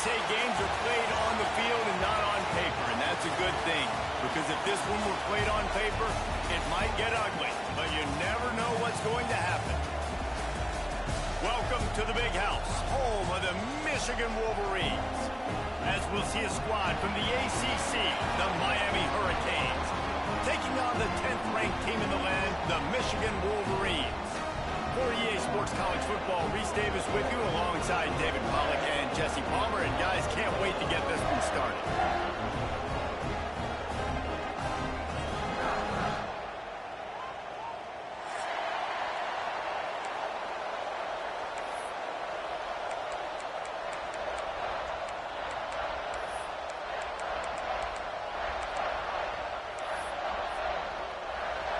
say games are played on the field and not on paper, and that's a good thing. Because if this one were played on paper, it might get ugly, but you never know what's going to happen. Welcome to the Big House, home of the Michigan Wolverines. As we'll see a squad from the ACC, the Miami Hurricanes, taking on the 10th-ranked team in the land, the Michigan Wolverines. For EA Sports College Football, Reese Davis with you alongside David Pollack and Jesse Palmer. And guys, can't wait to get this one started.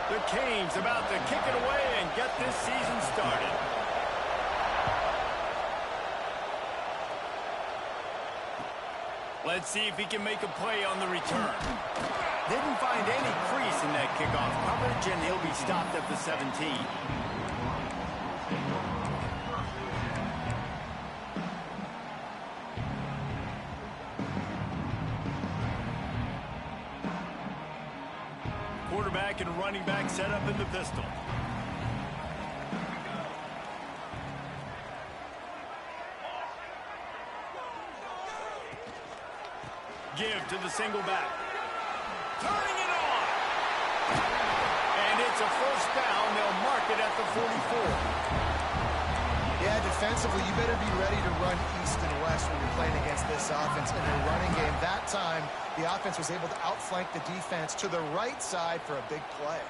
The Canes about to kick it away and get this season started. Let's see if he can make a play on the return. Didn't find any crease in that kickoff coverage, and he'll be stopped at the 17. Quarterback and running back set up in the pistol. Give to the single back. Turning it on. And it's a first down. They'll mark it at the 44. Yeah, defensively, you better be ready to run east and west when you're playing against this offense in a running game. That time, the offense was able to outflank the defense to the right side for a big play.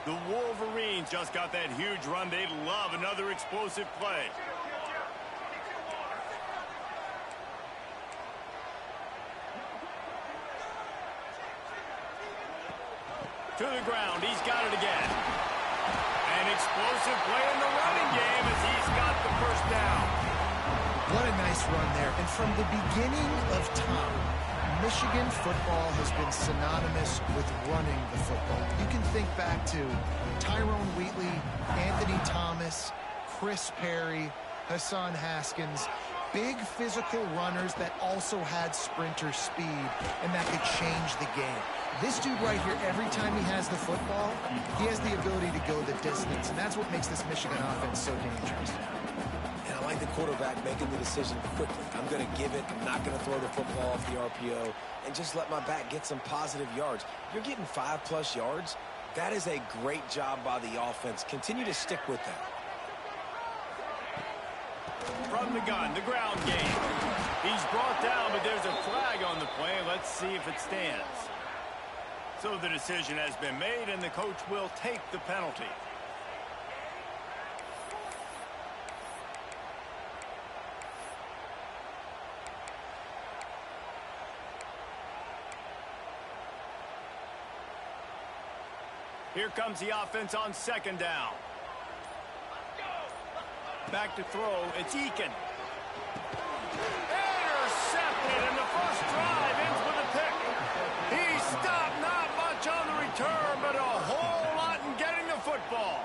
The Wolverines just got that huge run. They love another explosive play. To the ground. He's got it again. An explosive play in the running game as he's got the first down. What a nice run there. And from the beginning of time, Michigan football has been synonymous with running the football. You can think back to Tyrone Wheatley, Anthony Thomas, Chris Perry, Hassan Haskins. Big physical runners that also had sprinter speed and that could change the game. This dude right here, every time he has the football, he has the ability to go the distance, and that's what makes this Michigan offense so dangerous. And I like the quarterback making the decision quickly. I'm going to give it. I'm not going to throw the football off the RPO and just let my back get some positive yards. You're getting 5+ yards. That is a great job by the offense. Continue to stick with that. From the gun, the ground game. He's brought down, but there's a flag on the play. Let's see if it stands. So the decision has been made, and the coach will take the penalty. Here comes the offense on second down. Back to throw. It's Eakin. Intercepted, and the first drive ends with a pick. He stopped, not much on the return, but a whole lot in getting the football.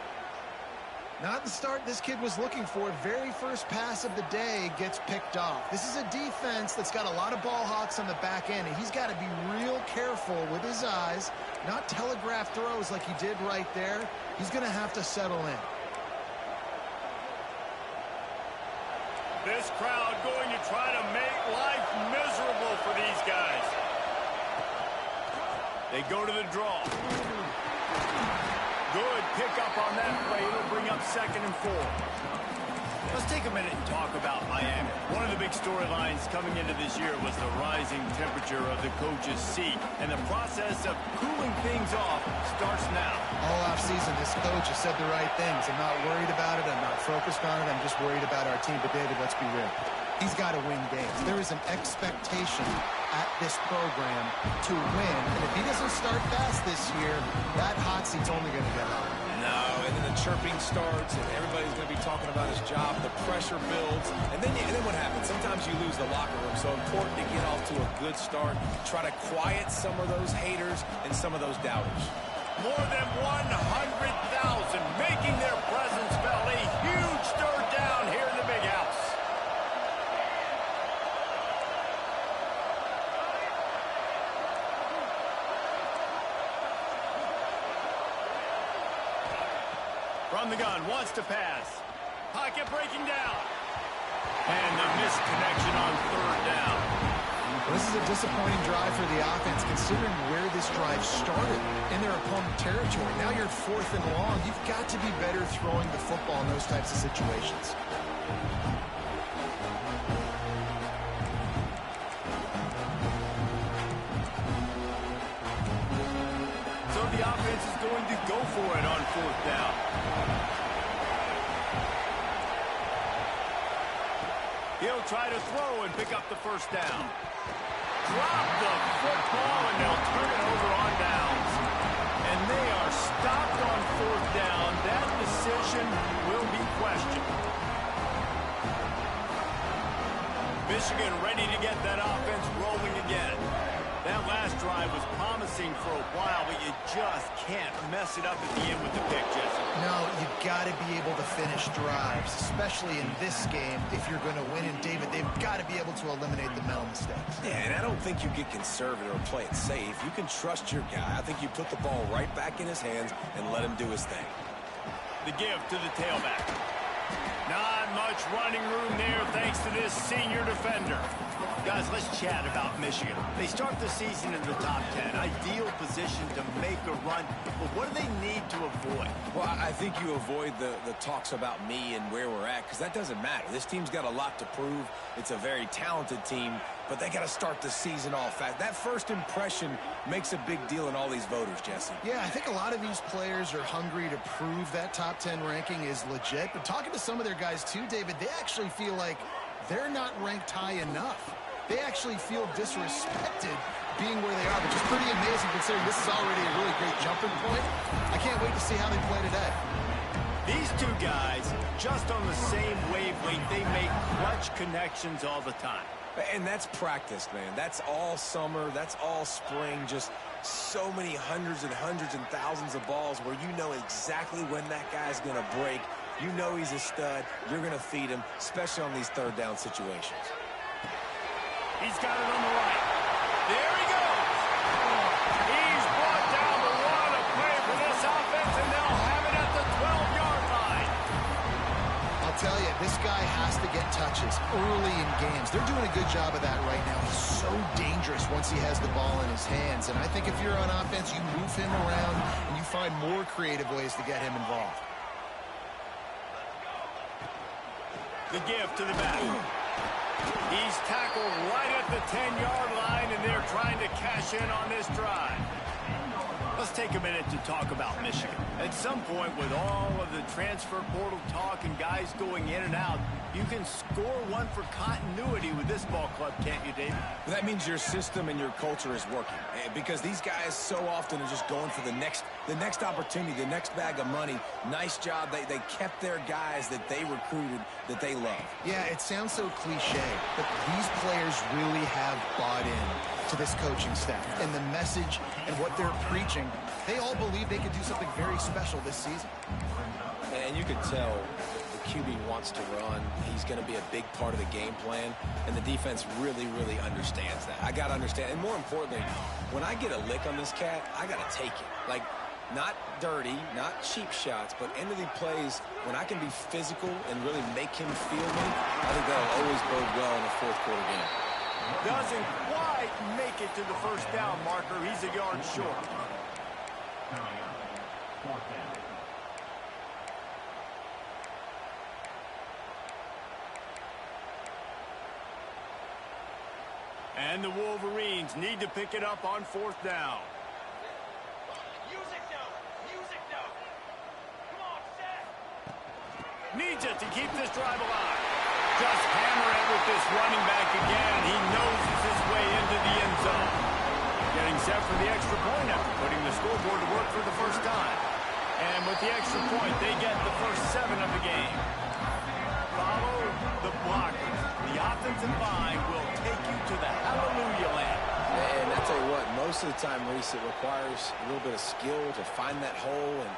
Not the start this kid was looking for. Very first pass of the day gets picked off. This is a defense that's got a lot of ball hawks on the back end, and he's got to be real careful with his eyes, not telegraph throws like he did right there. He's going to have to settle in. This crowd going to try to make life miserable for these guys. They go to the draw. Good pickup on that play. It'll bring up 2nd and 4. Let's take a minute and talk about Miami. One of the big storylines coming into this year was the rising temperature of the coach's seat. And the process of cooling things off starts now. All offseason, this coach has said the right things. I'm not worried about it. I'm not focused on it. I'm just worried about our team. But, David, let's be real. He's got to win games. There is an expectation at this program to win. And if he doesn't start fast this year, that hot seat's only going to get hot. No, and then the chirping starts, and everybody's going to be talking about his job. The pressure builds, and then what happens? Sometimes you lose the locker room. So important to get off to a good start. Try to quiet some of those haters and some of those doubters. More than 100,000 making their presence felt. A huge third down here in the Big House. From the gun, wants to pass. Pocket breaking down. And the missed connection on third down. This is a disappointing drive for the offense, considering where this drive started in their opponent territory. Now you're 4th and long. You've got to be better throwing the football in those types of situations. So the offense is going to go for it on 4th down. He'll try to throw and pick up the first down. Drop the football, and they'll turn it over on downs. And they are stopped on 4th down. That decision will be questioned. Michigan ready to get that offense rolling again. That last drive was promising for a while, but you just can't mess it up at the end with the pick, Jesse. No, you've got to be able to finish drives, especially in this game if you're going to win. And, David, they've got to be able to eliminate the mental mistakes. Yeah, and I don't think you get conservative or play it safe. You can trust your guy. I think you put the ball right back in his hands and let him do his thing. The give to the tailback. Not much running room there thanks to this senior defender. Guys, let's chat about Michigan. They start the season in the top 10. Ideal position to make a run. But what do they need to avoid? Well, I think you avoid the talks about me and where we're at, because that doesn't matter. This team's got a lot to prove. It's a very talented team, but they got to start the season off fast. That first impression makes a big deal in all these voters, Jesse. Yeah, I think a lot of these players are hungry to prove that top 10 ranking is legit. But talking to some of their guys too, David, they actually feel like they're not ranked high enough. They actually feel disrespected being where they are, which is pretty amazing considering this is already a really great jumping point. I can't wait to see how they play today. These two guys, just on the same wavelength, they make clutch connections all the time. And that's practice, man. That's all summer. That's all spring. Just so many hundreds and thousands of balls where you know exactly when that guy's going to break. You know he's a stud. You're going to feed him, especially on these third down situations. He's got it on the right. There he goes. He's brought down the run of play for this offense, and they'll have it at the 12-yard line. I'll tell you, this guy has to get touches early in games. They're doing a good job of that right now. He's so dangerous once he has the ball in his hands. And I think if you're on offense, you move him around and you find more creative ways to get him involved. The give to the back. He's tackled right at the 10-yard line, and they're trying to cash in on this drive. Let's take a minute to talk about Michigan. At some point, with all of the transfer portal talk and guys going in and out, you can score one for continuity with this ball club, can't you, David? That means your system and your culture is working, because these guys so often are just going for the next opportunity, the next bag of money. Nice job. They kept their guys that they recruited, that they love. Yeah, it sounds so cliche, but these players really have bought in to this coaching staff and the message and what they're preaching. They all believe they could do something very special this season. And you could tell the QB wants to run. He's going to be a big part of the game plan, and the defense really, really understands that. I got to understand, and more importantly, when I get a lick on this cat, I got to take it. Like, not dirty, not cheap shots, but end of the plays, when I can be physical and really make him feel me, I think that'll always bode well in a fourth quarter game. Doesn't quite make it to the first down marker. He's a yard short. And the Wolverines need to pick it up on fourth down. Needs it to keep this drive alive. Just hammer it with this running back again. He noses his way into the end zone. Getting set for the extra point after putting the scoreboard to work for the first time. And with the extra point, they get the first 7 of the game. Follow the blockers. The offensive line will take you to the hallelujah land. And I tell you what, most of the time, Reese, it requires a little bit of skill to find that hole and,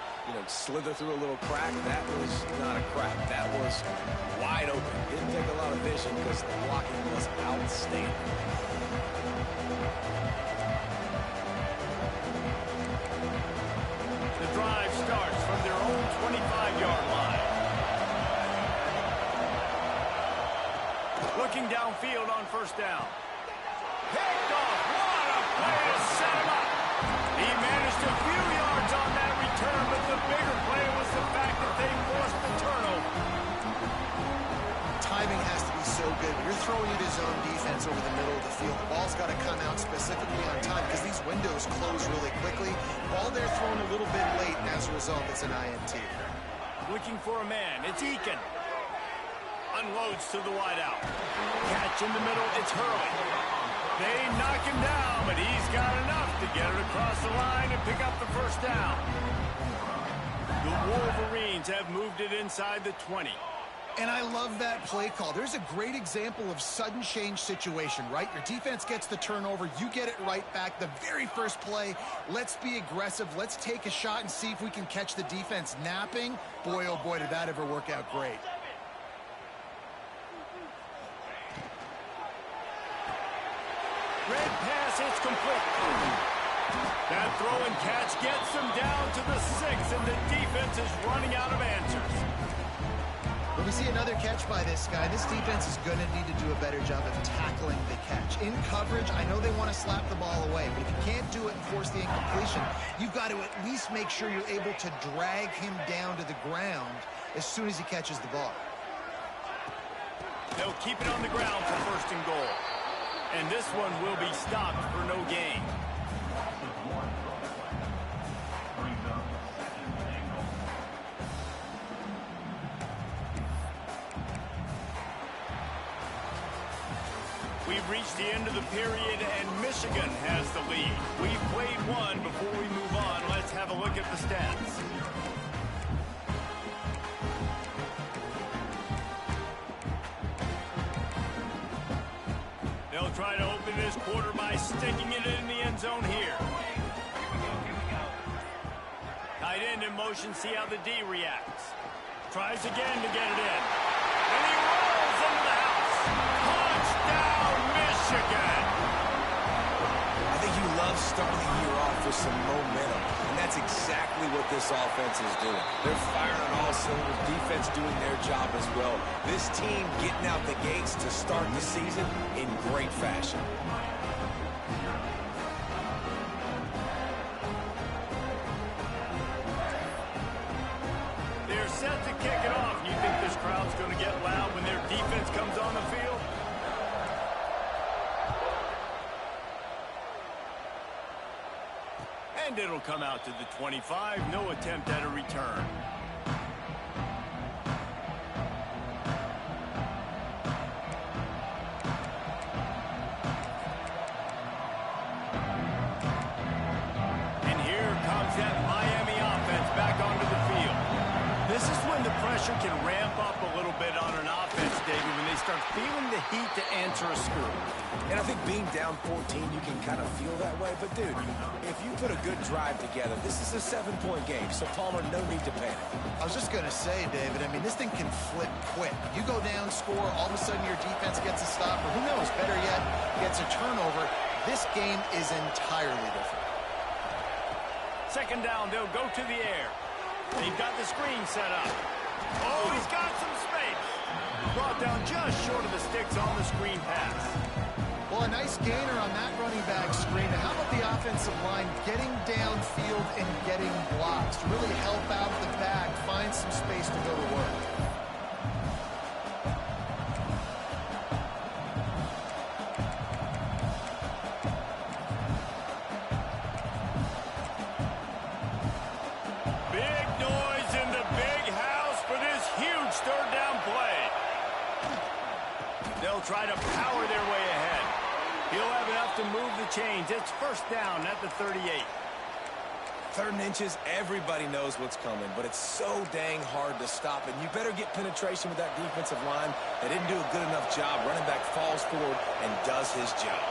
slither through a little crack. That was not a crack. That was wide open. Didn't take a lot of vision because the blocking was outstanding. The drive starts from their own 25-yard field on first down. Picked off. What a play to set him up. He managed a few yards on that return, but the bigger play was the fact that they forced the turnover. Timing has to be so good. When you're throwing it his own defense over the middle of the field, the ball's got to come out specifically on time because these windows close really quickly. Ball they're thrown a little bit late, and as a result, it's an INT. Looking for a man. It's Eakin. Unloads to the wideout. Catch in the middle. It's Hurley. They knock him down, but he's got enough to get it across the line and pick up the first down. The Wolverines have moved it inside the 20. And I love that play call. There's a great example of sudden change situation, right? Your defense gets the turnover. You get it right back. The very first play, let's be aggressive. Let's take a shot and see if we can catch the defense napping. Boy, oh boy, did that ever work out great. Red pass, it's complete. That throw and catch gets them down to the 6, and the defense is running out of answers. When we see another catch by this guy, this defense is going to need to do a better job of tackling the catch. In coverage, I know they want to slap the ball away, but if you can't do it and force the incompletion, you've got to at least make sure you're able to drag him down to the ground as soon as he catches the ball. They'll keep it on the ground for first and goal. And this one will be stopped for no gain. We've reached the end of the period, and Michigan has the lead. We've played one. Before we move on, let's have a look at the stats. They'll try to open this quarter by sticking it in the end zone here. Tight end in motion, see how the D reacts. Tries again to get it in. And he rolls into the house. Touchdown, Michigan! I think you love starting the year off with some momentum, and that's exactly what this offense is doing. They're firing on all cylinders, defense doing their job as well. This team getting out the gates to start the season in great fashion. They're set to kick it off. You think this crowd's going to get loud when their defense comes on the field? And it'll come out to the 25. No attempt at a return. And here comes that Miami offense back onto the field. This is when the pressure can ramp up a little bit on an offense, David, when they start feeling the heat to answer a score. And I think being down 14, you can kind of feel that way. But, dude, if you put a good drive together, this is a 7-point game. So, Palmer, no need to panic. I was just going to say, David, I mean, this thing can flip quick. You go down, score, all of a sudden your defense gets a stop, or who knows, better yet, gets a turnover. This game is entirely different. Second down, they'll go to the air. They've got the screen set up. Oh, he's got some space. Brought down just short of the sticks on the screen pass. Well, a nice gainer on that running back screen. Now, how about the offensive line getting downfield and getting blocks to really help out the back, find some space to go to work? Big noise in the big house for this huge third down play. They'll try to power their way ahead. He'll have enough to move the chains. It's first down at the 38. 3rd and inches, everybody knows what's coming, but it's so dang hard to stop. And you better get penetration with that defensive line. They didn't do a good enough job. Running back falls forward and does his job.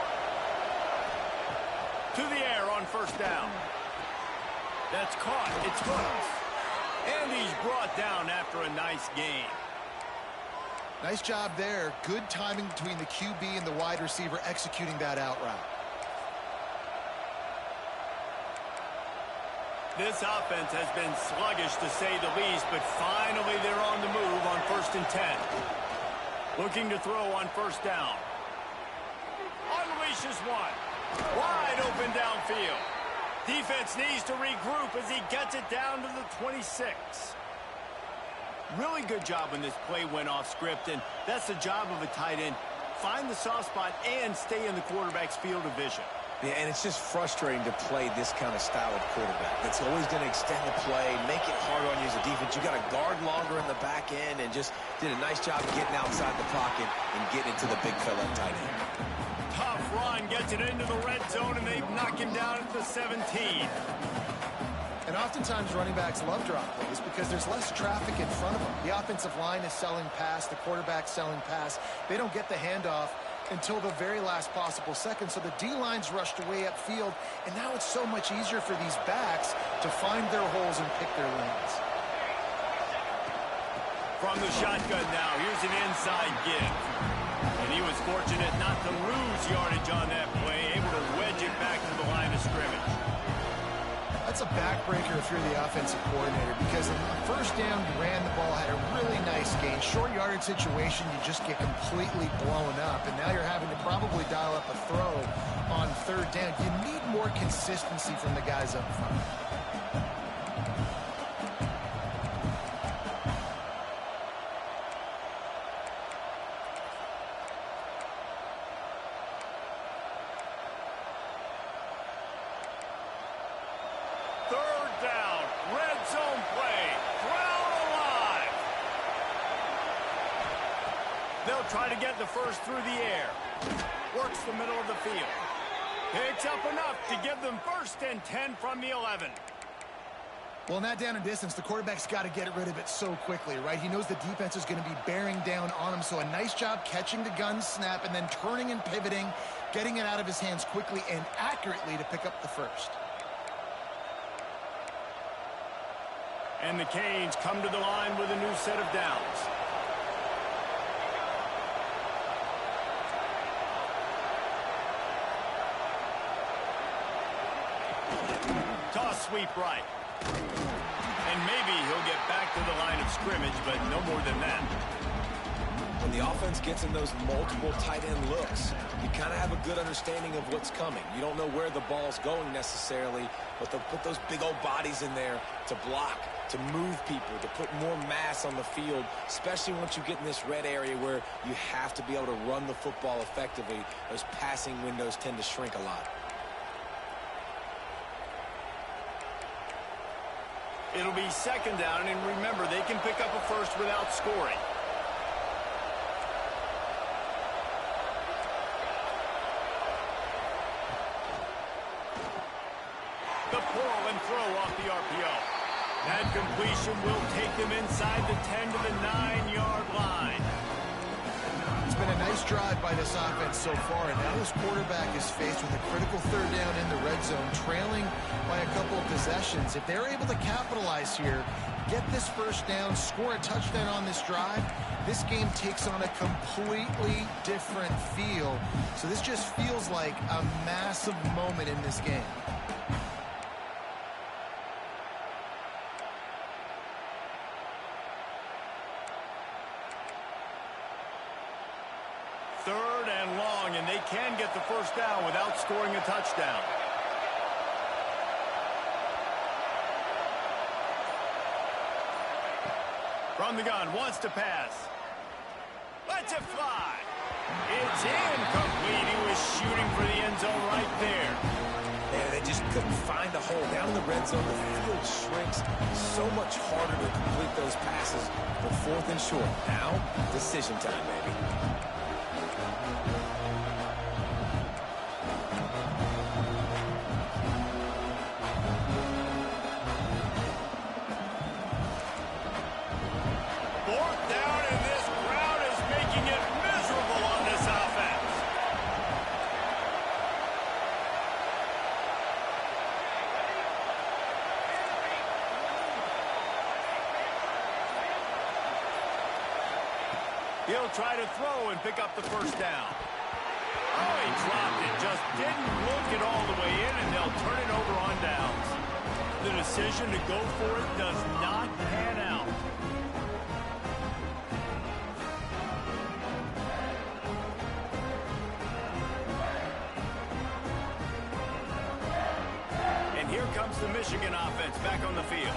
To the air on first down. That's caught. It's hooked. And he's brought down after a nice gain. Nice job there. Good timing between the QB and the wide receiver executing that out route. This offense has been sluggish to say the least, but finally they're on the move on 1st and 10. Looking to throw on first down. unleashes one. Wide open downfield. Defense needs to regroup as he gets it down to the 26. Really good job when this play went off script, and that's the job of a tight end. Find the soft spot and stay in the quarterback's field of vision. Yeah, and it's just frustrating to play this kind of style of quarterback. It's always going to extend the play, make it harder on you as a defense. You got to guard longer in the back end, and just did a nice job getting outside the pocket and getting into the big fella tight end. Tough run, gets it into the red zone, and they knock him down at the 17. And oftentimes running backs love drop plays because there's less traffic in front of them. The offensive line is selling pass, the quarterback's selling pass. They don't get the handoff until the very last possible second. So the D-line's rushed away upfield, and now it's so much easier for these backs to find their holes and pick their lanes. From the shotgun now, here's an inside give. And he was fortunate not to lose yardage on that play, able to wedge it back to the line of scrimmage. That's a backbreaker if you're the offensive coordinator, because in the first down, you ran the ball, had a really nice gain. Short yardage situation, you just get completely blown up, and now you're having to probably dial up a throw on third down. You need more consistency from the guys up front. Third down, red zone play, crowd alive. They'll try to get the first through the air. Works the middle of the field. Picks up enough to give them first and 10 from the 11. Well, in that down and distance, the quarterback's got to get rid of it so quickly, right? He knows the defense is going to be bearing down on him, so a nice job catching the gun snap and then turning and pivoting, getting it out of his hands quickly and accurately to pick up the first. And the Canes come to the line with a new set of downs. Toss sweep right. And maybe he'll get back to the line of scrimmage, but no more than that. When the offense gets in those multiple tight end looks, you kind of have a good understanding of what's coming. You don't know where the ball's going necessarily, but they'll put those big old bodies in there to block, to move people, to put more mass on the field, especially once you get in this red area where you have to be able to run the football effectively. Those passing windows tend to shrink a lot. It'll be second down, and remember, they can pick up a first without scoring. The pull and throw off the RPO. That completion will take them inside the 10 to the 9-yard line. It's been a nice drive by this offense so far, and now this quarterback is faced with a critical third down in the red zone, trailing by a couple of possessions. If they're able to capitalize here, get this first down, score a touchdown on this drive, this game takes on a completely different feel. So this just feels like a massive moment in this game. Third and long, and they can get the first down without scoring a touchdown. From the gun, wants to pass. Lets it fly. It's incomplete. He was shooting for the end zone right there. Yeah, they just couldn't find a hole. Down in the red zone, the field shrinks. So much harder to complete those passes. But fourth and short. Now, decision time, baby. He'll try to throw and pick up the first down. Oh, he dropped it. Just didn't look it all the way in, and they'll turn it over on downs. The decision to go for it does not pan out. comes the Michigan offense back on the field.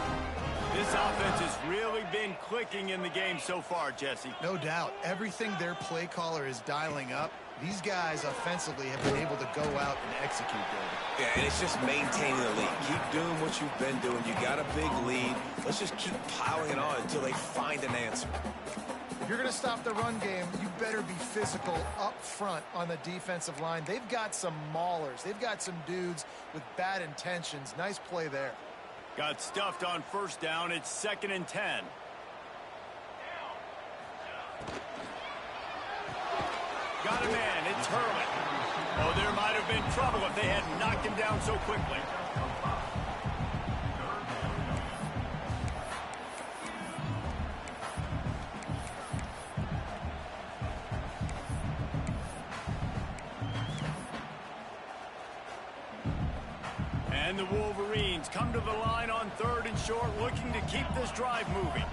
This offense has really been clicking in the game so far, Jesse. No doubt. Everything their play caller is dialing up, these guys offensively have been able to go out and execute, David. Yeah, and it's just maintaining the lead. Keep doing what you've been doing. You got a big lead. Let's just keep piling it on until they find an answer. If you're going to stop the run game, you better be physical up front on the defensive line. They've got some maulers. They've got some dudes with bad intentions. Nice play there. Got stuffed on first down. It's 2nd and 10. Got a man. It's Hurley. Oh, there might have been trouble if they hadn't knocked him down so quickly. And the Wolverines come to the line on 3rd and short, looking to keep this drive moving.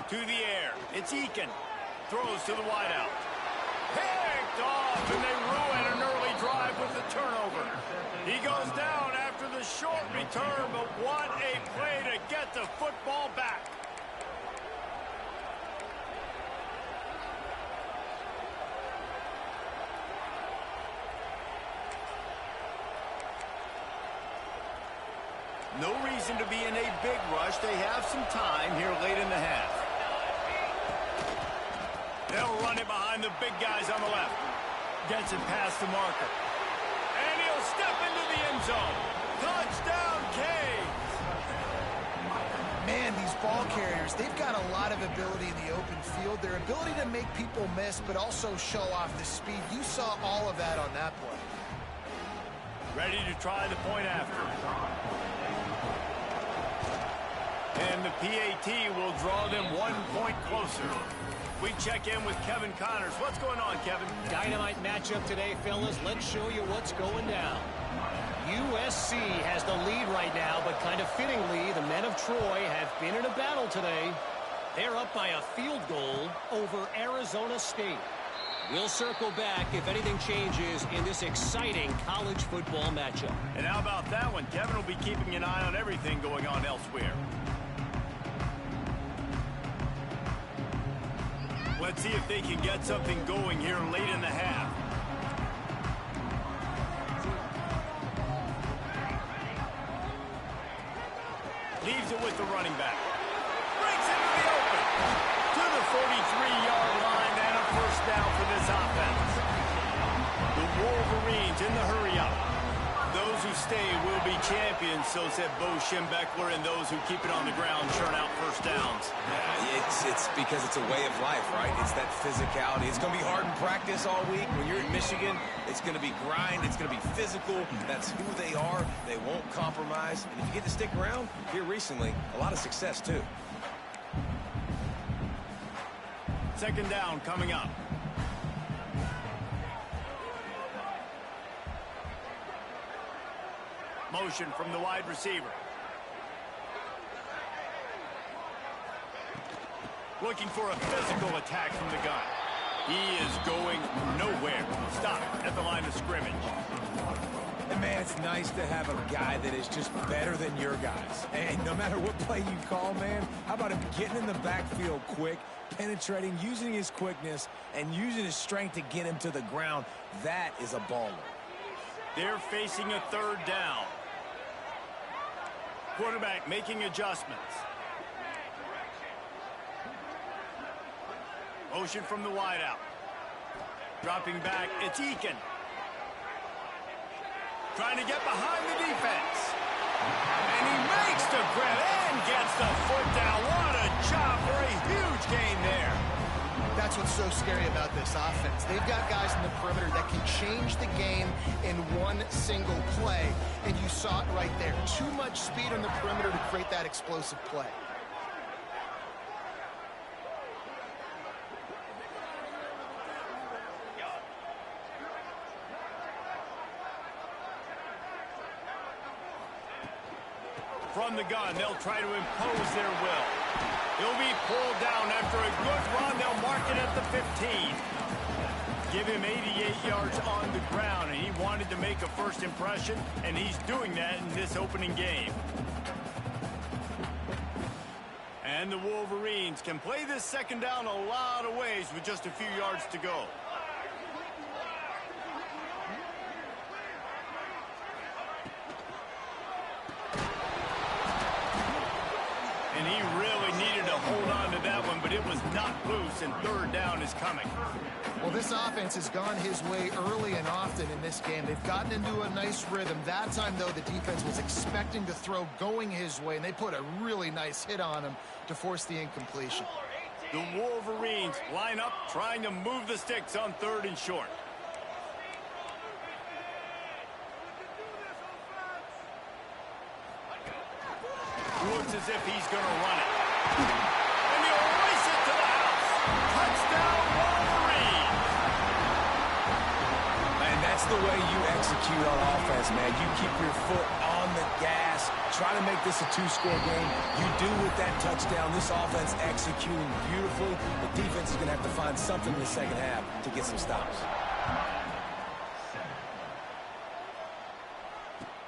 To the air. It's Eakin. Throws to the wideout. Picked off, and they ruin an early drive with the turnover. He goes down after the short return, but what a play to get the football back. No reason to be in a big rush. They have some time here late in the half. They'll run it behind the big guys on the left. Gets it past the marker. And he'll step into the end zone. Touchdown, Canes! Man, these ball carriers, they've got a lot of ability in the open field. Their ability to make people miss, but also show off the speed. You saw all of that on that play. Ready to try the point after. And the PAT will draw them 1 point closer. We check in with Kevin Connors. What's going on, Kevin? Dynamite matchup today, fellas. Let's show you what's going down. USC has the lead right now, but kind of fittingly, the men of Troy have been in a battle today. They're up by a field goal over Arizona State. We'll circle back if anything changes in this exciting college football matchup. And how about that one? Kevin will be keeping an eye on everything going on elsewhere. Let's see if they can get something going here late in the half. Leaves it with the running back. Breaks into the open. To the 43-yard line and a first down for this offense. The Wolverines in the hurry-up. Those who stay will be champions, so said Bo Schembechler, and those who keep it on the ground churn out first downs. Yeah, it's because it's a way of life, right? It's that physicality. It's going to be hard in practice all week. When you're in Michigan, it's going to be grind. It's going to be physical. That's who they are. They won't compromise. And if you get to stick around, here recently, a lot of success, too. 2nd down coming up. Motion from the wide receiver. Looking for a physical attack from the gun. He is going nowhere. Stop at the line of scrimmage. And man, it's nice to have a guy that is just better than your guys. And no matter what play you call, man, how about him getting in the backfield quick, penetrating, using his quickness, and using his strength to get him to the ground? That is a baller. They're facing a 3rd down. Quarterback making adjustments. Motion from the wideout. Dropping back, it's Eakin. Trying to get behind the defense. And he makes the grab and gets the foot down. What a job for a huge gain there. That's what's so scary about this offense. They've got guys in the perimeter that can change the game in one single play. And you saw it right there. Too much speed on the perimeter to create that explosive play. From the gun, they'll try to impose their will. He'll be pulled down after a good run. They'll mark mark it at the 15. Give him 88 yards on the ground, and he wanted to make a first impression, and he's doing that in this opening game. And the Wolverines can play this second down a lot of ways with just a few yards to go. And he really needed to hold on to that one, but it was not loose, and third down is coming. Well, this offense has gone his way early and often in this game. They've gotten into a nice rhythm. That time, though, the defense was expecting to throw going his way, and they put a really nice hit on him to force the incompletion. The Wolverines line up, trying to move the sticks on 3rd and short. Looks as if he's going to run it. And he'll race it to the house. Touchdown, Wolverines. And that's the way you execute on offense, man. You keep your foot on the gas. Try to make this a 2-score game. You do with that touchdown. This offense executing beautifully. The defense is going to have to find something in the second half to get some stops.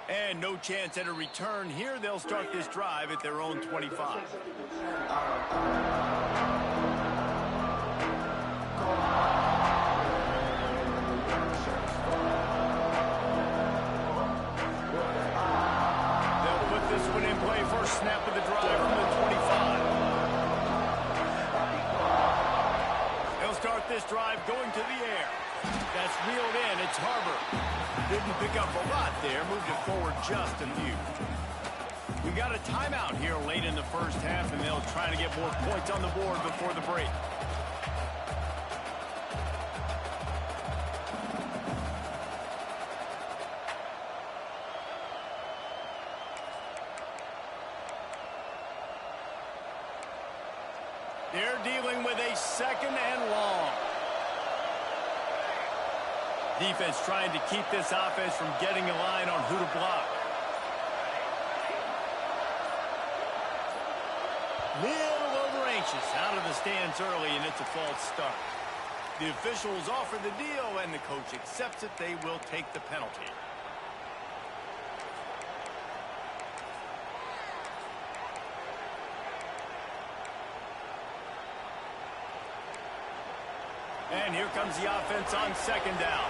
And no chance at a return here. They'll start this drive at their own 25. They'll put this one in play. First snap of the drive from the 25. They'll start this drive going to the air. That's reeled in. It's Harbor. Didn't pick up a lot there. Moved it forward just a few. We got a timeout here late in the first half, and they'll try to get more points on the board before the break. They're dealing with a 2nd and long. Defense trying to keep this offense from getting a line on who to block. Little over anxious out of the stands early, and it's a false start. The officials offer the deal, and the coach accepts it. They will take the penalty. And here comes the offense on 2nd down.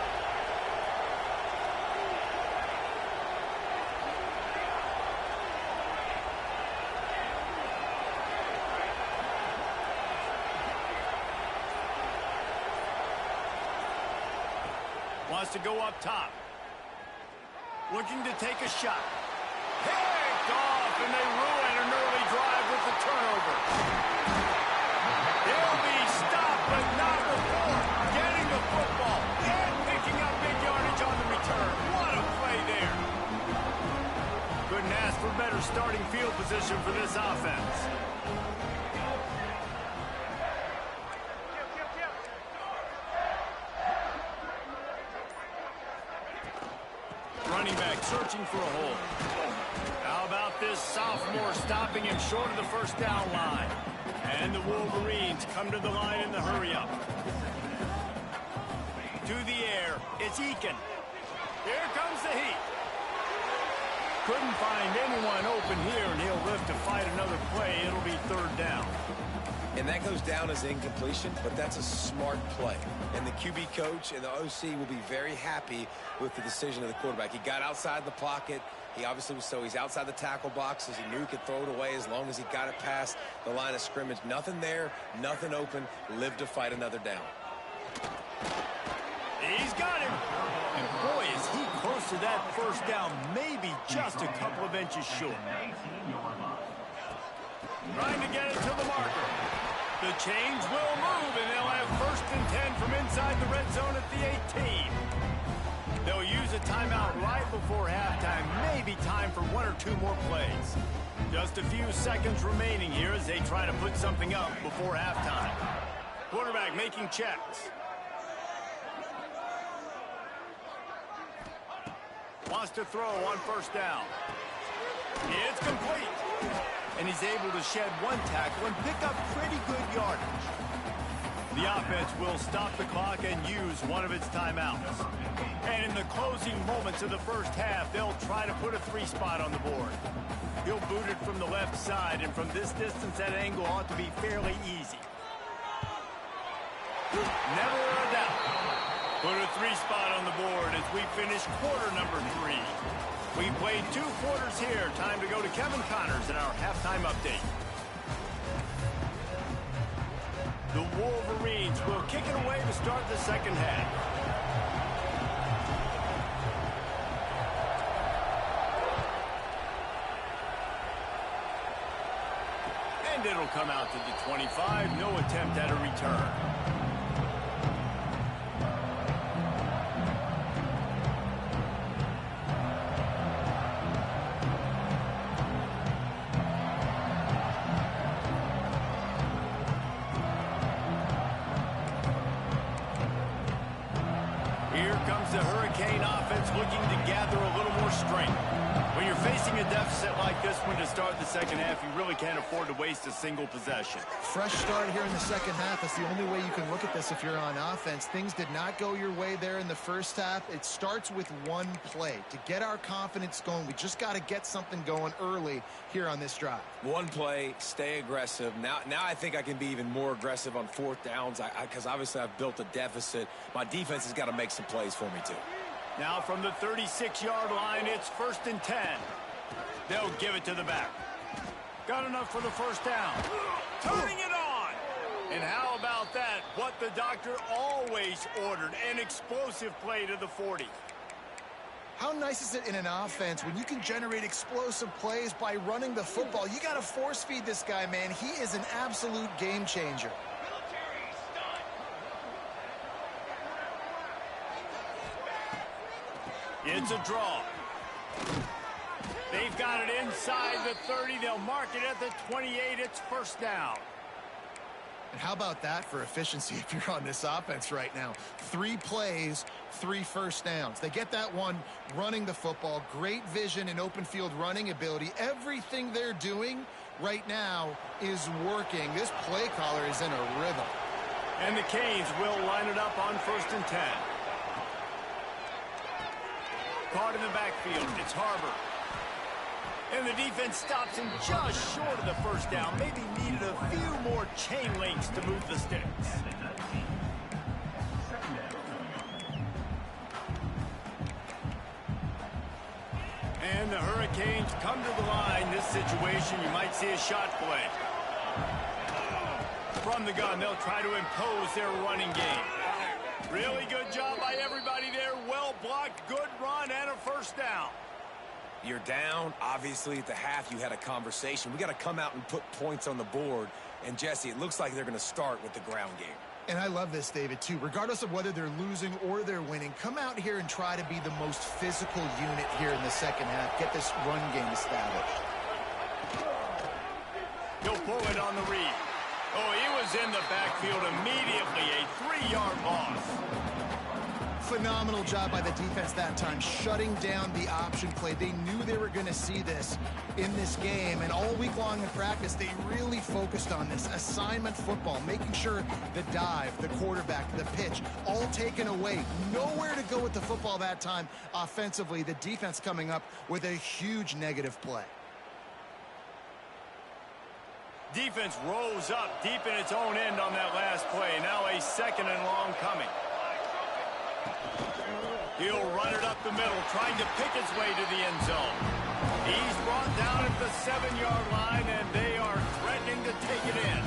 Wants to go up top. Looking to take a shot. Picked off, and they ruin an early drive with the turnover. He'll be stopped, but not before getting the football and picking up big yardage on the return. What a play there. Couldn't ask for better starting field position for this offense. Running back searching for a hole. How about this sophomore stopping him short of the first down line? And the Wolverines come to the line in the hurry-up. To the air, it's Eakin. Here comes the heat. Couldn't find anyone open here, and he'll live to fight another play. It'll be 3rd down. And that goes down as incompletion, but that's a smart play. And the QB coach and the OC will be very happy with the decision of the quarterback. He got outside the pocket. He obviously was, so he's outside the tackle boxes. He knew he could throw it away as long as he got it past the line of scrimmage. Nothing there, nothing open. Live to fight another down. He's got him. And boy, is he close to that first down, maybe just a couple of inches short. Trying to get it to the marker. The chains will move, and they'll have 1st and 10 from inside the red zone at the 18. They'll use a timeout right before halftime. Maybe time for 1 or 2 more plays. Just a few seconds remaining here as they try to put something up before halftime. Quarterback making checks. Wants to throw on 1st down. It's complete. And he's able to shed 1 tackle and pick up pretty good yardage. The offense will stop the clock and use one of its timeouts. And in the closing moments of the first half, they'll try to put a 3-spot on the board. He'll boot it from the left side, and from this distance, that angle ought to be fairly easy. Never a doubt. Put a 3-spot on the board as we finish quarter number 3. We played 2 quarters here. Time to go to Kevin Connors in our halftime update. The Wolverines will kick it away to start the second half. And it'll come out to the 25. No attempt at a return. The Hurricane offense looking to gather a little more strength. When you're facing a deficit like this one to start the second half, you really can't afford to waste a single possession. Fresh start here in the second half. That's the only way you can look at this if you're on offense. Things did not go your way there in the first half. It starts with one play. To get our confidence going, we just got to get something going early here on this drive. One play, stay aggressive. Now I think I can be even more aggressive on 4th downs because obviously I've built a deficit. My defense has got to make some plays for me too. Now from the 36-yard line, it's 1st and 10. They'll give it to the back. Got enough for the first down. Turning it on. And how about that? What the doctor always ordered, an explosive play to the 40. How nice is it in an offense when you can generate explosive plays by running the football? You got to force feed this guy, man. He is an absolute game changer. It's a draw. They've got it inside the 30. They'll mark it at the 28. It's 1st down. And how about that for efficiency if you're on this offense right now? 3 plays, 3 first downs. They get that one running the football. Great vision and open field running ability. Everything they're doing right now is working. This play caller is in a rhythm. And the Canes will line it up on 1st and 10. Caught in the backfield. It's Harbor. And the defense stops him just short of the first down. Maybe needed a few more chain links to move the sticks. And the Hurricanes come to the line. This situation, you might see a shot play. From the gun, they'll try to impose their running game. Really good job by everybody there. Well blocked, good run, and a first down. You're down. Obviously, at the half, you had a conversation. We got to come out and put points on the board. And, Jesse, it looks like they're going to start with the ground game. And I love this, David, too. Regardless of whether they're losing or they're winning, come out here and try to be the most physical unit here in the second half. Get this run game established. He'll pull it on the read. Oh, he was in the backfield immediately. A 3-yard loss. Phenomenal job by the defense that time, shutting down the option play. They knew they were going to see this in this game, and all week long in practice, they really focused on this assignment football, making sure the dive, the quarterback, the pitch, all taken away. Nowhere to go with the football that time offensively. The defense coming up with a huge negative play. Defense rose up deep in its own end on that last play. Now a 2nd and long coming. He'll run it up the middle, trying to pick his way to the end zone. He's brought down at the 7-yard line, and they are threatening to take it in.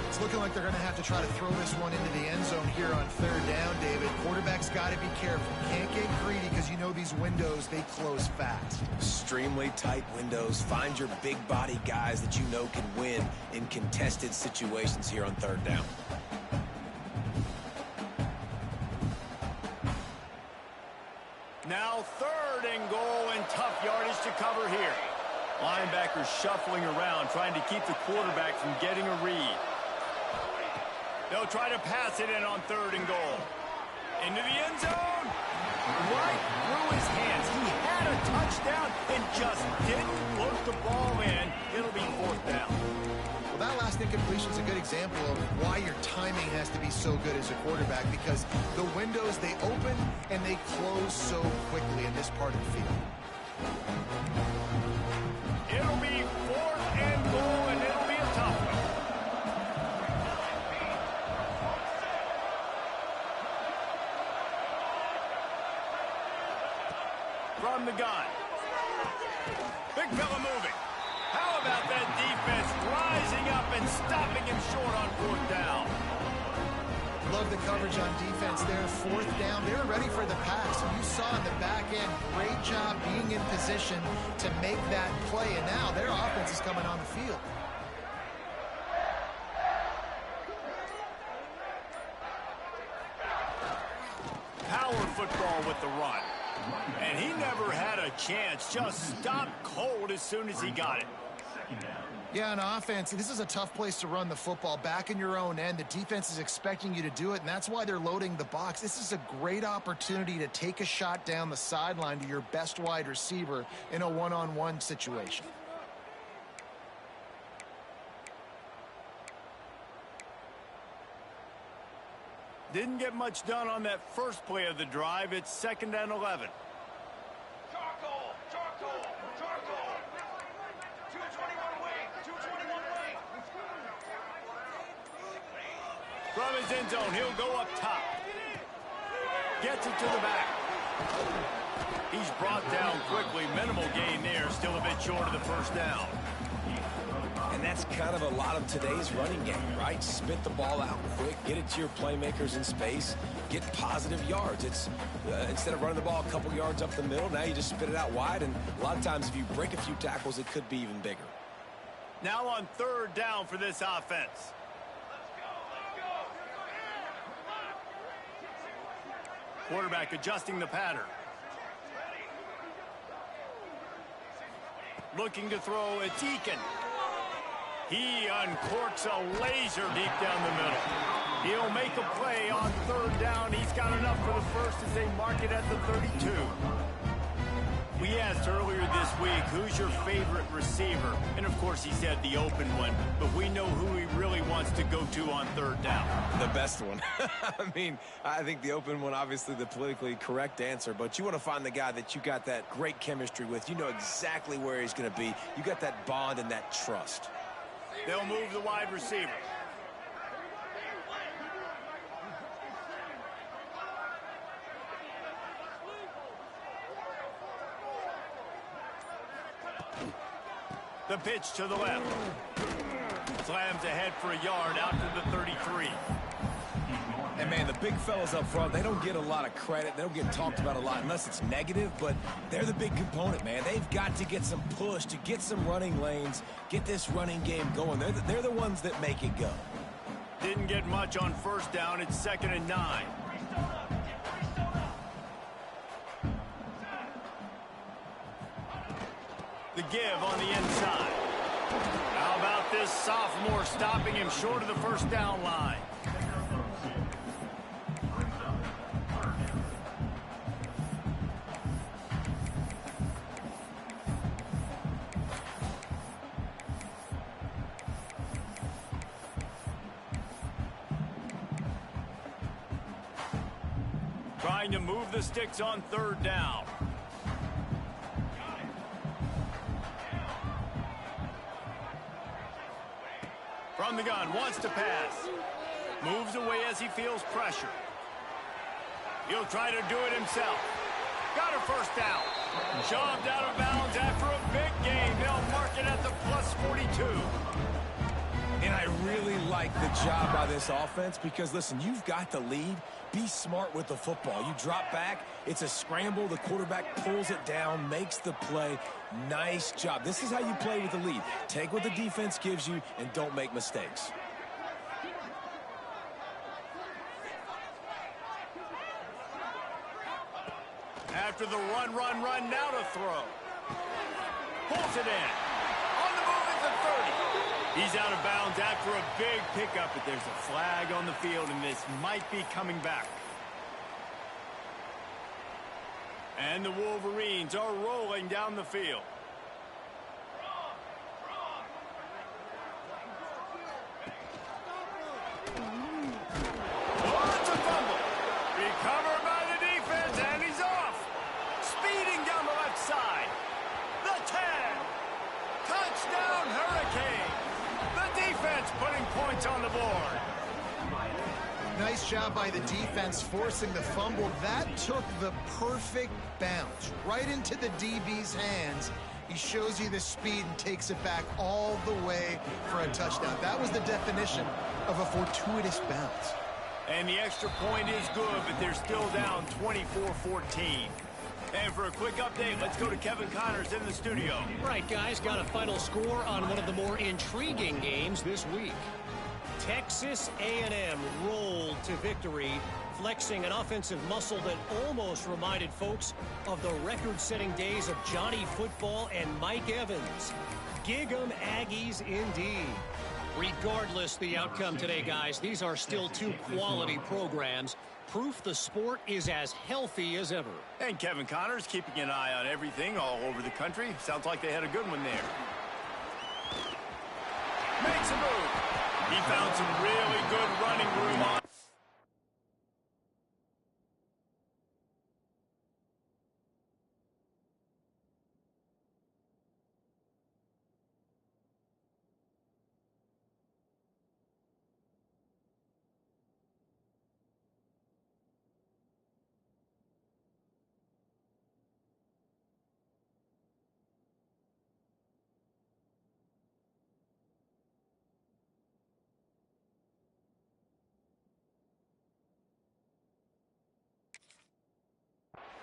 It's looking like they're going to have to try to throw this one into the end zone here on 3rd down, David. Quarterback's got to be careful. Can't get greedy because you know these windows, they close fast. Extremely tight windows. Find your big body guys that you know can win in contested situations here on 3rd down. Now 3rd and goal, and tough yardage to cover here. Linebackers shuffling around, trying to keep the quarterback from getting a read. They'll try to pass it in on 3rd and goal. Into the end zone. Right through his hands. He had a touchdown and just didn't look the ball in. It'll be 4th down. Well, that last incompletion is a good example of why your timing has to be so good as a quarterback because the windows, they open and they close so quickly in this part of the field. It'll be 4th and goal, and it'll be a tough one. From the gun. Big fella moving. How about that defense rising up and stopping him short on 4th down? Love the coverage on defense there. 4th down. They were ready for the pass. And you saw in the back end, great job being in position to make that play. And now their offense is coming on the field. Power football with the run. And he never had a chance. Just stopped cold as soon as he got it. Yeah, on offense, this is a tough place to run the football. Back in your own end, the defense is expecting you to do it, and that's why they're loading the box. This is a great opportunity to take a shot down the sideline to your best wide receiver in a one-on-one situation. Didn't get much done on that first play of the drive. It's 2nd and 11. Charcoal! Charcoal! Charcoal! 221 wing! 221 wing! From his end zone, he'll go up top. Gets it to the back. He's brought down quickly. Minimal gain there. Still a bit short of the 1st down. And that's kind of a lot of today's running game, right? Spit the ball out quick, get it to your playmakers in space, get positive yards. It's instead of running the ball a couple yards up the middle, now you just spit it out wide, and a lot of times if you break a few tackles, it could be even bigger. Now on 3rd down for this offense. Quarterback adjusting the pattern. Looking to throw a Deacon. He uncorks a laser deep down the middle. He'll make a play on 3rd down. He's got enough for the first as they mark it at the 32. We asked earlier this week, who's your favorite receiver? And, of course, he said the open one. But we know who he really wants to go to on 3rd down. The best one. I mean, I think the open one, obviously the politically correct answer. But you want to find the guy that you got that great chemistry with. You know exactly where he's going to be. You got that bond and that trust. They'll move the wide receiver. The pitch to the left. Slams ahead for a yard out to the 33. And, man, the big fellas up front, they don't get a lot of credit. They don't get talked about a lot unless it's negative, but they're the big component, man. They've got to get some push, to get some running lanes, get this running game going. They're the ones that make it go. Didn't get much on 1st down. It's 2nd and 9. The give on the inside. How about this sophomore stopping him short of the 1st down line? Trying to move the sticks on 3rd down. From the gun, wants to pass. Moves away as he feels pressure. He'll try to do it himself. Got a 1st down. Shoved out of bounds after a big gain. They'll mark it at the +42. And I really like the job by this offense because, listen, you've got the lead. Be smart with the football. You drop back, it's a scramble. The quarterback pulls it down, makes the play. Nice job. This is how you play with the lead. Take what the defense gives you and don't make mistakes. After the run, now to throw. Pulls it in. On the move at the 30. He's out of bounds after a big pickup, but there's a flag on the field, and this might be coming back. And the Wolverines are rolling down the field. Nice job by the defense forcing the fumble. That took the perfect bounce right into the DB's hands. He shows you the speed and takes it back all the way for a touchdown. That was the definition of a fortuitous bounce. And the extra point is good, but they're still down 24-14. And for a quick update, let's go to Kevin Connors in the studio. Right, guys, got a final score on one of the more intriguing games this week. Texas A&M rolled to victory, flexing an offensive muscle that almost reminded folks of the record-setting days of Johnny Football and Mike Evans. Gig 'em Aggies indeed. Regardless the outcome today, guys, these are still two quality programs. Proof the sport is as healthy as ever. And Kevin Connors keeping an eye on everything all over the country. Sounds like they had a good one there. Makes a move. He found some really good running room on.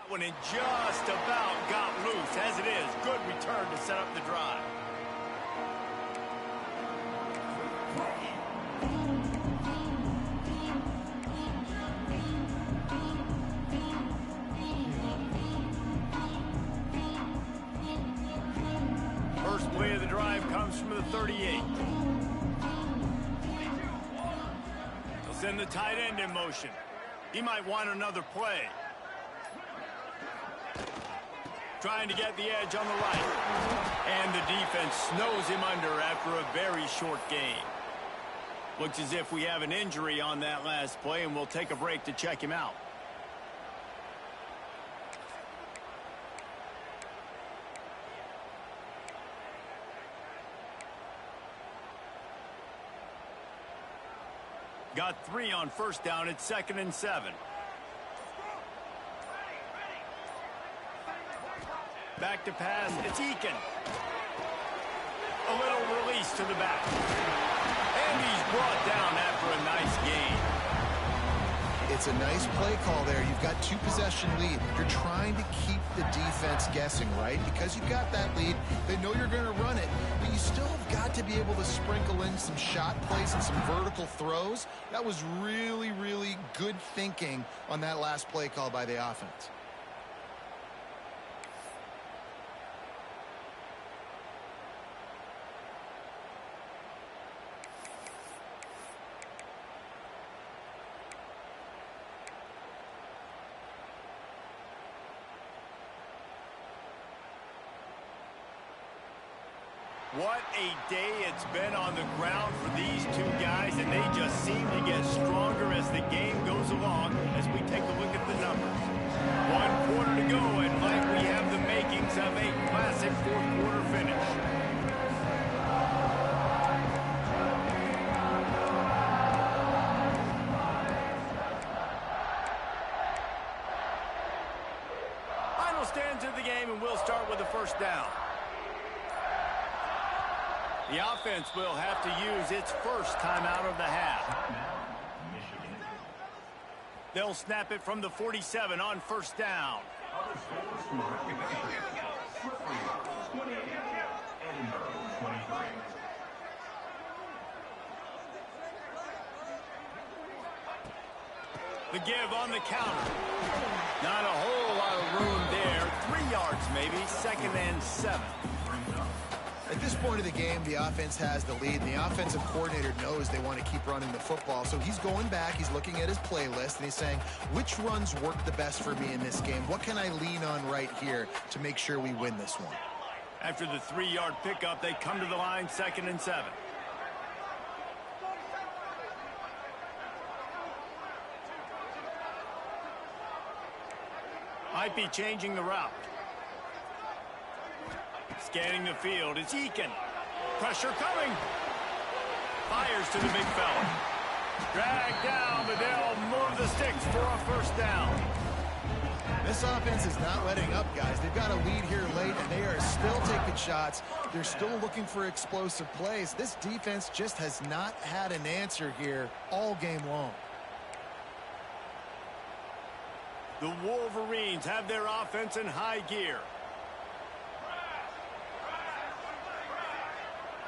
When it just about got loose. As it is, good return to set up the drive. First play of the drive comes from the 38. They'll send the tight end in motion. He might want another play. Trying to get the edge on the right. And the defense snows him under after a very short game. Looks as if we have an injury on that last play, and we'll take a break to check him out. Got 3 on first down. It's 2nd and 7. Back to pass. It's Eakin. A little release to the back. And he's brought down after a nice gain. It's a nice play call there. You've got 2-possession lead. You're trying to keep the defense guessing, right? Because you've got that lead. They know you're going to run it, but you still have got to be able to sprinkle in some shot plays and some vertical throws. That was really, really good thinking on that last play call by the offense. What a day it's been on the ground for these two guys, and they just seem to get stronger as the game goes along as we take a look at the numbers. 1 quarter to go, and like we have the makings of a classic fourth-quarter finish. Final stands of the game, and we'll start with the first down. The offense will have to use its first timeout of the half. They'll snap it from the 47 on first down. The give on the counter. Not a whole lot of room there. 3 yards maybe, 2nd and 7. At this point of the game, the offense has the lead, and the offensive coordinator knows they want to keep running the football. So he's going back, he's looking at his playlist, and he's saying, which runs work the best for me in this game? What can I lean on right here to make sure we win this one? After the 3-yard pickup, they come to the line, 2nd and 7. Might be changing the route. Scanning the field, it's Eakin. Pressure coming. Fires to the big fella. Dragged down, but they'll the sticks for a first down. This offense is not letting up, guys. They've got a lead here late, and they are still taking shots. They're still looking for explosive plays. This defense just has not had an answer here all game long. The Wolverines have their offense in high gear.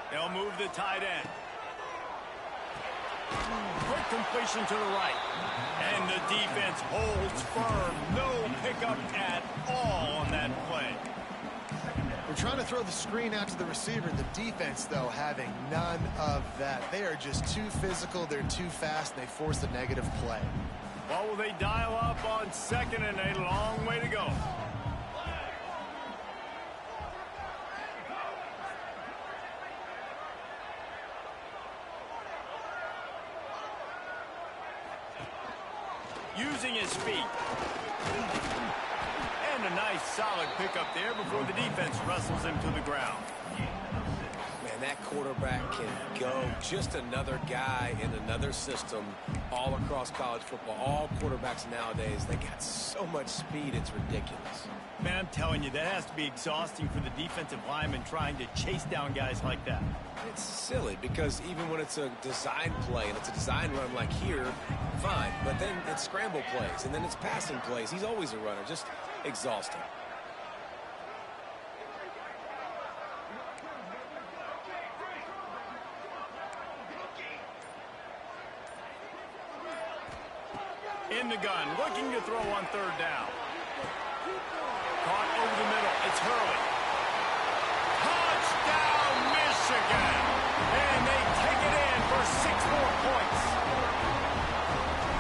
They'll move the tight end. Quick completion to the right. And the defense holds firm. No pickup at all on that play. They're trying to throw the screen out to the receiver. The defense, though, having none of that. They are just too physical. They're too fast, and they force a negative play. Well, will they dial up on second and a long way to go? Using his feet. And a nice solid pickup there before the defense wrestles him to the ground. Man, that quarterback can go. Just another guy in another system all across college football. All quarterbacks nowadays, they got so much speed, it's ridiculous. Man, I'm telling you, that has to be exhausting for the defensive lineman trying to chase down guys like that. It's silly because even when it's a design play and it's a design run like here, fine. But then it's scramble plays and then it's passing plays. He's always a runner. Just exhausting. In the gun, looking to throw on third down. Caught over the middle. It's Hurley. Touchdown, Michigan! And they take it in for 6 more points.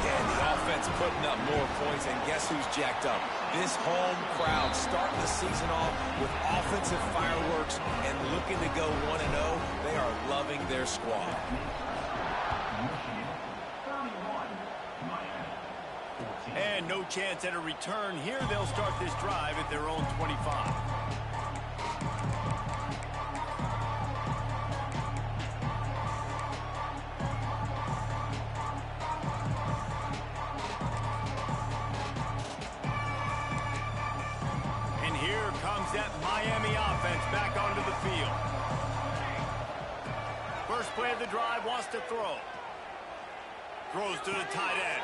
Yeah, the offense putting up more points, and guess who's jacked up? This home crowd starting the season off with offensive fireworks and looking to go 1-0. They are loving their squad. And no chance at a return here. They'll start this drive at their own 25. And here comes that Miami offense back onto the field. First play of the drive, wants to throw. Throws to the tight end.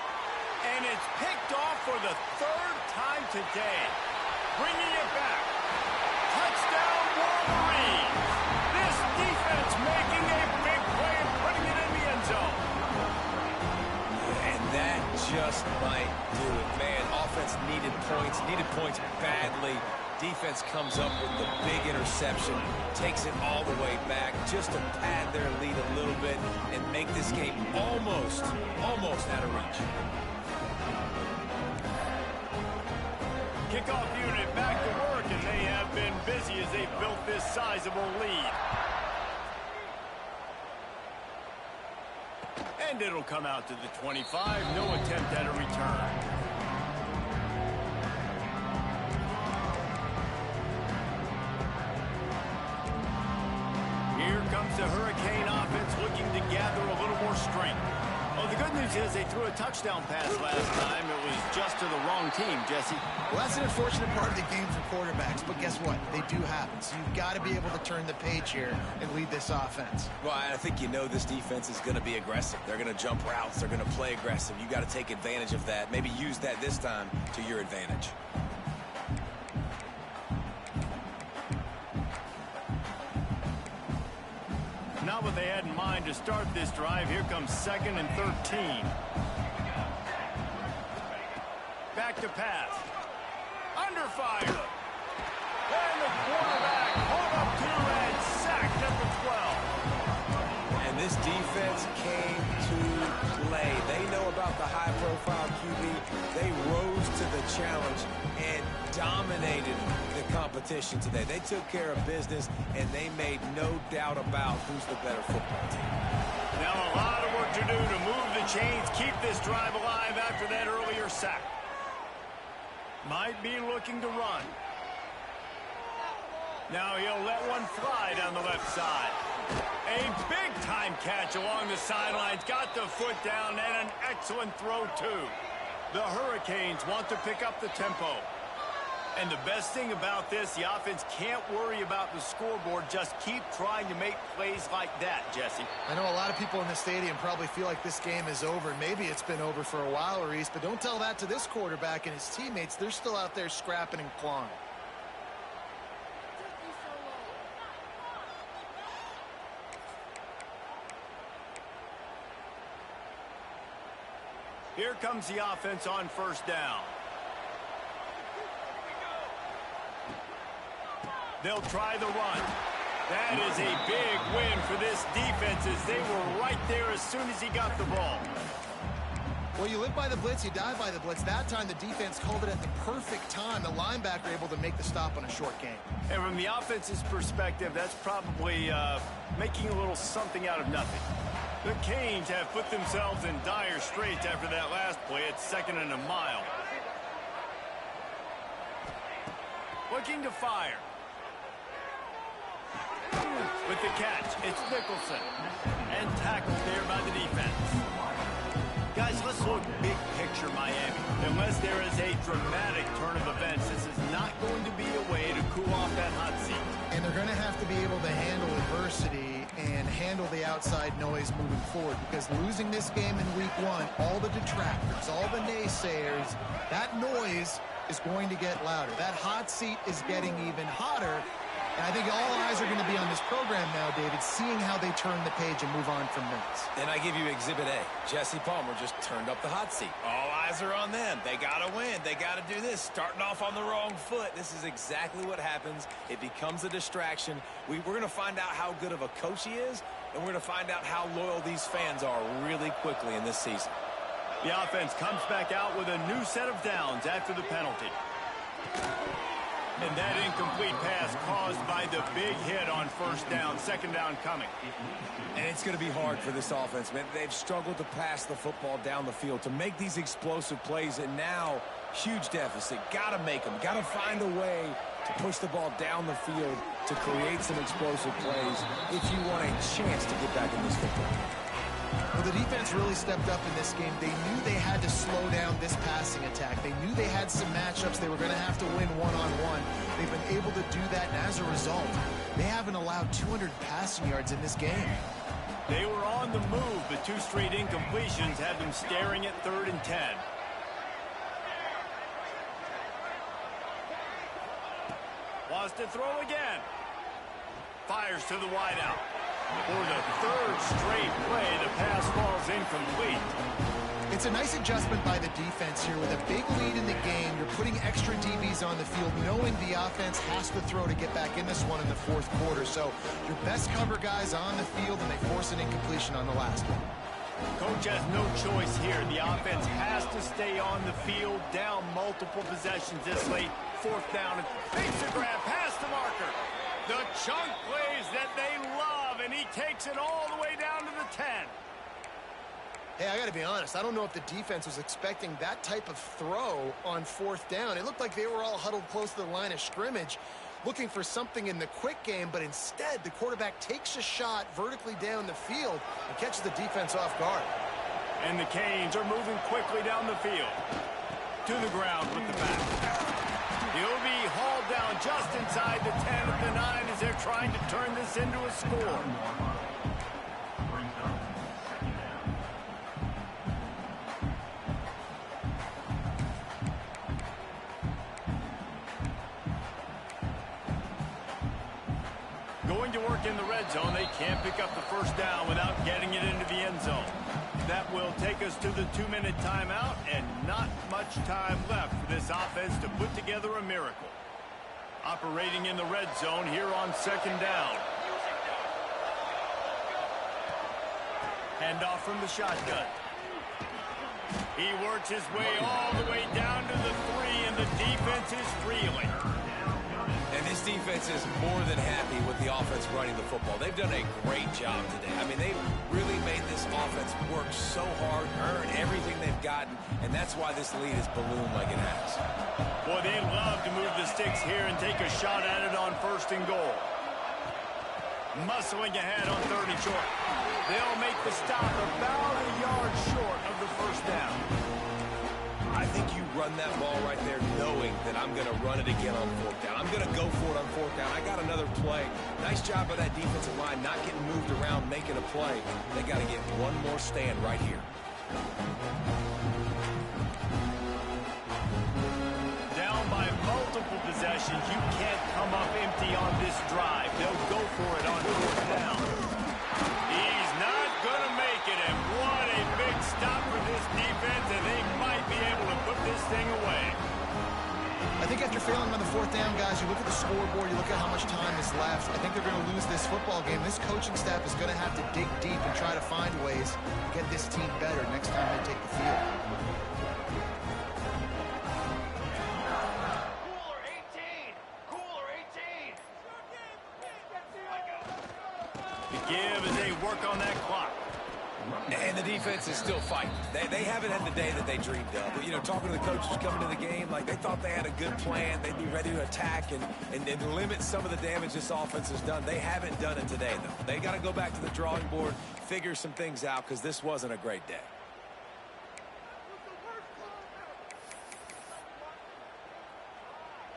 And it's picked off for the 3rd time today. Bringing it back. Touchdown, Wolverines. This defense making a big play and putting it in the end zone. And that just might do it. Man, offense needed points badly. Defense comes up with the big interception, takes it all the way back just to pad their lead a little bit and make this game almost out of reach. Kickoff unit back to work, and they have been busy as they built this sizable lead. And it'll come out to the 25. No attempt at a return. Here comes the Hurricane offense looking to gather a little more strength. Well, the good news is they threw a touchdown pass last time. It was just to the wrong team, Jesse. Well, that's an unfortunate part of the game for quarterbacks, but guess what? They do happen. So you've got to be able to turn the page here and lead this offense. Well, I think you know this defense is going to be aggressive. They're going to jump routes. They're going to play aggressive. You got to take advantage of that. Maybe use that this time to your advantage. Not what they had in mind to start this drive. Here comes 2nd and 13. Back to pass. Under fire. And the quarterback pulled up 2 and sacked at the 12. And this defense came to play. They know about the high-profile QB. They rose to the challenge and dominated the competition today. They took care of business, and they made no doubt about who's the better football team. Now a lot of work to do to move the chains, keep this drive alive after that earlier sack. Might be looking to run. Now he'll let one fly down the left side. A big-time catch along the sidelines. Got the foot down and an excellent throw, too. The Hurricanes want to pick up the tempo. And the best thing about this, the offense can't worry about the scoreboard. Just keep trying to make plays like that, Jesse. I know a lot of people in the stadium probably feel like this game is over. Maybe it's been over for a while, Reese, but don't tell that to this quarterback and his teammates. They're still out there scrapping and clawing. Here comes the offense on first down. They'll try the run. That is a big win for this defense as they were right there as soon as he got the ball. Well, you live by the blitz, you die by the blitz. That time the defense called it at the perfect time. The linebacker able to make the stop on a short game. And from the offense's perspective, that's probably making a little something out of nothing. The Canes have put themselves in dire straits after that last play. It's 2nd and a mile. Looking to fire. With the catch, it's Nicholson. And tackled there by the defense. Guys, let's look big picture Miami. Unless there is a dramatic turn of events, this is not going to be a way to cool off that hot seat. And they're going to have to be able to handle adversity and handle the outside noise moving forward, because losing this game in week 1, all the detractors, all the naysayers, that noise is going to get louder. That hot seat is getting even hotter. And I think all eyes are going to be on this program now, David, seeing how they turn the page and move on from this. And I give you Exhibit A. Jesse Palmer just turned up the hot seat. All eyes are on them. They got to win. They got to do this. Starting off on the wrong foot. This is exactly what happens. It becomes a distraction. We're going to find out how good of a coach he is, and we're going to find out how loyal these fans are really quickly in this season. The offense comes back out with a new set of downs after the penalty. And that incomplete pass caused by the big hit on first down. 2nd down coming. And it's going to be hard for this offense, man. They've struggled to pass the football down the field, to make these explosive plays, and now huge deficit. Got to make them. Got to find a way to push the ball down the field to create some explosive plays if you want a chance to get back in this football game. Well, the defense really stepped up in this game. They knew they had to slow down this passing attack. They knew they had some matchups they were going to have to win one-on-one. They've been able to do that, and as a result, they haven't allowed 200 passing yards in this game. They were on the move, but 2 straight incompletions had them staring at 3rd and 10. Wants to throw again. Fires to the wideout. For the 3rd straight play, the pass falls incomplete. It's a nice adjustment by the defense here. With a big lead in the game, you're putting extra DBs on the field, knowing the offense has to throw to get back in this one in the 4th quarter. So your best cover guys on the field, and they force an incompletion on the last one. Coach has no choice here. The offense has to stay on the field, down multiple possessions this late. 4th down, and makes a grab past the marker. The chunk plays that they love, and he takes it all the way down to the 10. Hey, I got to be honest. I don't know if the defense was expecting that type of throw on 4th down. It looked like they were all huddled close to the line of scrimmage, looking for something in the quick game, but instead the quarterback takes a shot vertically down the field and catches the defense off guard. And the Canes are moving quickly down the field. To the ground with the back. He'll be hauled down just inside the 10 of the 9 as they're trying to turn this into a score. Going to work in the red zone. They can't pick up the 1st down without getting it into the end zone. That will take us to the 2-minute timeout, and not much time left for this offense to put together a miracle. Operating in the red zone here on 2nd down. Handoff from the shotgun. He works his way all the way down to the 3, and the defense is reeling. And this defense is more than happy with the offense running the football. They've done a great job today. I mean, they've really made this offense work so hard, earn everything they've gotten, and that's why this lead is ballooned like it has. Boy, they love to move the sticks here and take a shot at it on 1st and goal. Muscling ahead on 3rd and short. They'll make the stop about a yard short of the 1st down. I run that ball right there knowing that I'm going to run it again on fourth down. I'm going to go for it on fourth down. I got another play. Nice job by that defensive line not getting moved around, making a play. They got to get one more stand right here. Down by multiple possessions. You can't come up empty on this drive. They'll go for it on fourth down. He's not going to make it, and what a big stop for this defense, and they might be able to put this thing away. I think after failing on the fourth down, guys, you look at the scoreboard, you look at how much time is left. I think they're going to lose this football game. This coaching staff is going to have to dig deep and try to find ways to get this team better next time they take the field. Cooler 18. Cooler 18. The give as they work on that clock. And the defense is still fighting. They haven't had the day that they dreamed of. But, you know, talking to the coaches coming to the game, like they thought they had a good plan. They'd be ready to attack and limit some of the damage this offense has done. They haven't done it today, though. They got to go back to the drawing board, figure some things out, because this wasn't a great day.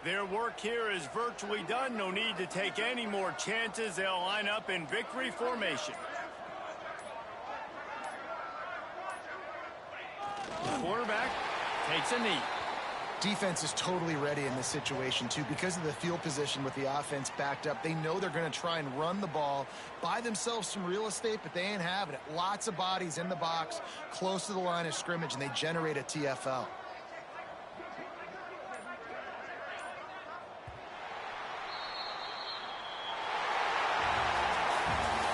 Their work here is virtually done. No need to take any more chances. They'll line up in victory formation. The quarterback takes a knee. Defense is totally ready in this situation, too. Because of the field position with the offense backed up, they know they're going to try and run the ball, buy themselves some real estate, but they ain't having it. Lots of bodies in the box, close to the line of scrimmage, and they generate a TFL.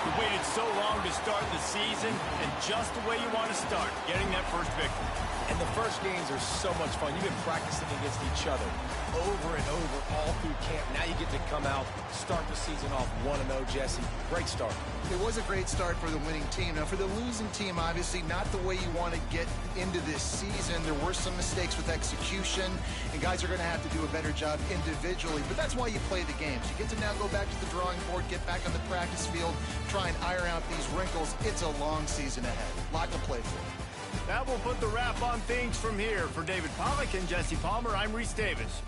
You waited so long to start the season, and just the way you want to start, getting that first victory. And the first games are so much fun. You've been practicing against each other over and over all through camp. Now you get to come out, start the season off 1-0, Jesse. Great start. It was a great start for the winning team. Now, for the losing team, obviously not the way you want to get into this season. There were some mistakes with execution, and guys are going to have to do a better job individually. But that's why you play the games. You get to now go back to the drawing board, get back on the practice field, try and iron out these wrinkles. It's a long season ahead. A lot to play for. That will put the wrap on things from here. For David Pollack and Jesse Palmer, I'm Reese Davis.